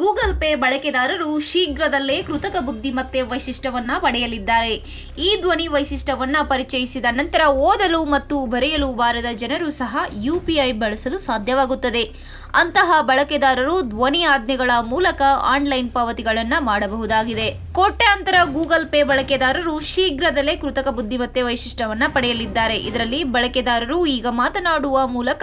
Google pay ಬಳಕೆದಾರರು ಶೀಘ್ರದಲ್ಲೇ ಕೃತಕ ಬುದ್ಧಿಮತ್ತೆ ವೈಶಿಷ್ಟ್ಯವನ್ನ ಪಡೆಯಲಿದ್ದಾರೆ. ಈ ಧ್ವನಿ ವೈಶಿಷ್ಟ್ಯವನ್ನ ಪರಿಚಯಿಸಿದ ನಂತರ ಓದಲು ಮತ್ತು ಬರೆಯಲು ಬಾರದ ಜನರು ಸಹ ಯುಪಿಐ ಬಳಸಲು ಸಾಧ್ಯವಾಗುತ್ತದೆ. ಅಂತಹ ಬಳಕೆದಾರರು ಧ್ವನಿ ಆಜ್ಞೆಗಳ ಮೂಲಕ ಆನ್ಲೈನ್ ಪಾವತಿಗಳನ್ನು ಮಾಡಬಹುದಾಗಿದೆ. ಕೋಟ್ಯಾಂತರ ಗೂಗಲ್ ಪೇ ಬಳಕೆದಾರರು ಶೀಘ್ರದಲ್ಲೇ ಕೃತಕ ಬುದ್ಧಿಮತ್ತೆ ವೈಶಿಷ್ಟ್ಯವನ್ನ ಪಡೆಯಲಿದ್ದಾರೆ. ಇದರಲ್ಲಿ ಬಳಕೆದಾರರು ಈಗ ಮಾತನಾಡುವ ಮೂಲಕ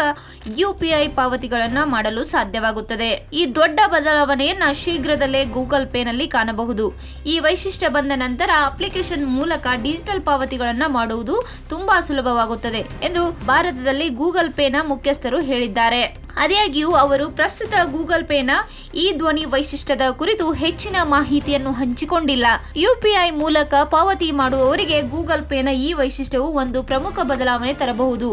ಯುಪಿಐ ಪಾವತಿಗಳನ್ನು ಮಾಡಲು ಸಾಧ್ಯವಾಗುತ್ತದೆ. ಈ ದೊಡ್ಡ ಬದಲಾವಣೆಯನ್ನ ಶೀಘ್ರದಲ್ಲೇ ಗೂಗಲ್ ಪೇನಲ್ಲಿ ಕಾಣಬಹುದು. ಈ ವೈಶಿಷ್ಟ್ಯ ಬಂದ ನಂತರ ಅಪ್ಲಿಕೇಶನ್ ಮೂಲಕ ಡಿಜಿಟಲ್ ಪಾವತಿಗಳನ್ನು ಮಾಡುವುದು ತುಂಬಾ ಸುಲಭವಾಗುತ್ತದೆ ಎಂದು ಭಾರತದಲ್ಲಿ ಗೂಗಲ್ ಪೇನ ಮುಖ್ಯಸ್ಥರು ಹೇಳಿದ್ದಾರೆ. ಆದಾಗ್ಯೂ ಅವರು ಪ್ರಸ್ತುತ ಗೂಗಲ್ ಪೇನ ಈ ಧ್ವನಿ ವೈಶಿಷ್ಟ್ಯದ ಕುರಿತು ಹೆಚ್ಚಿನ ಮಾಹಿತಿಯನ್ನು ಹಂಚಿಕೊಂಡಿಲ್ಲ. ಯುಪಿಐ ಮೂಲಕ ಪಾವತಿ ಮಾಡುವವರಿಗೆ ಗೂಗಲ್ ಪೇನ ಈ ವೈಶಿಷ್ಟ್ಯವು ಒಂದು ಪ್ರಮುಖ ಬದಲಾವಣೆ ತರಬಹುದು.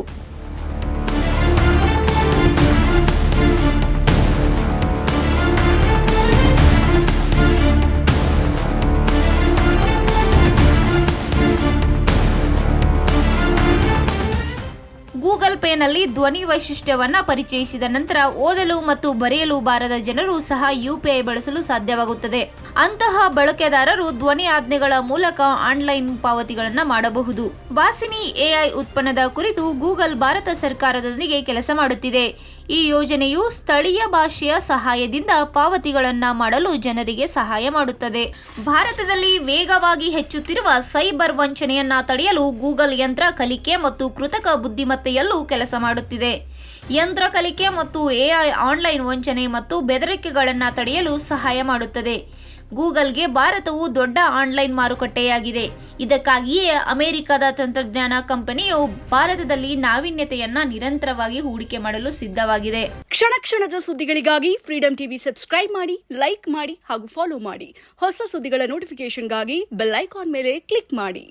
ಗೂಗಲ್ ಪೇನಲ್ಲಿ ಧ್ವನಿ ವೈಶಿಷ್ಟ್ಯವನ್ನ ಪರಿಚಯಿಸಿದ ನಂತರ ಓದಲು ಮತ್ತು ಬರೆಯಲು ಬಾರದ ಜನರು ಸಹ ಯುಪಿಐ ಬಳಸಲು ಸಾಧ್ಯವಾಗುತ್ತದೆ. ಅಂತಹ ಬಳಕೆದಾರರು ಧ್ವನಿ ಆಜ್ಞೆಗಳ ಮೂಲಕ ಆನ್ಲೈನ್ ಪಾವತಿಗಳನ್ನು ಮಾಡಬಹುದು. ವಾಸಿನಿ ಎಐ ಉತ್ಪನ್ನದ ಕುರಿತು ಗೂಗಲ್ ಭಾರತ ಸರ್ಕಾರದೊಂದಿಗೆ ಕೆಲಸ ಮಾಡುತ್ತಿದೆ. ಈ ಯೋಜನೆಯು ಸ್ಥಳೀಯ ಭಾಷೆಯ ಸಹಾಯದಿಂದ ಪಾವತಿಗಳನ್ನು ಮಾಡಲು ಜನರಿಗೆ ಸಹಾಯ ಮಾಡುತ್ತದೆ. ಭಾರತದಲ್ಲಿ ವೇಗವಾಗಿ ಹೆಚ್ಚುತ್ತಿರುವ ಸೈಬರ್ ವಂಚನೆಯನ್ನ ತಡೆಯಲು ಗೂಗಲ್ ಯಂತ್ರ ಕಲಿಕೆ ಮತ್ತು ಕೃತಕ ಬುದ್ಧಿಮತ್ತೆಯಲ್ಲೂ ಕೆಲಸ ಮಾಡುತ್ತಿದೆ. ಯಂತ್ರ ಕಲಿಕೆ ಮತ್ತು ಎಐ ಆನ್ಲೈನ್ ವಂಚನೆ ಮತ್ತು ಬೆದರಿಕೆಗಳನ್ನು ತಡೆಯಲು ಸಹಾಯ ಮಾಡುತ್ತದೆ. ಗೂಗಲ್ಗೆ ಭಾರತವು ದೊಡ್ಡ ಆನ್ಲೈನ್ ಮಾರುಕಟ್ಟೆಯಾಗಿದೆ. ಇದಕ್ಕಾಗಿಯೇ ಅಮೆರಿಕದ ತಂತ್ರಜ್ಞಾನ ಕಂಪನಿಯು ಭಾರತದಲ್ಲಿ ನಾವೀನ್ಯತೆಯನ್ನ ನಿರಂತರವಾಗಿ ಹೂಡಿಕೆ ಮಾಡಲು ಸಿದ್ಧವಾಗಿದೆ. ಕ್ಷಣ ಕ್ಷಣದ ಸುದ್ದಿಗಳಿಗಾಗಿ ಫ್ರೀಡಂ ಟಿವಿ ಸಬ್ಸ್ಕ್ರೈಬ್ ಮಾಡಿ, ಲೈಕ್ ಮಾಡಿ ಹಾಗೂ ಫಾಲೋ ಮಾಡಿ. ಹೊಸ ಸುದ್ದಿಗಳ ನೋಟಿಫಿಕೇಶನ್ಗಾಗಿ ಬೆಲ್ ಐಕಾನ್ ಮೇಲೆ ಕ್ಲಿಕ್ ಮಾಡಿ.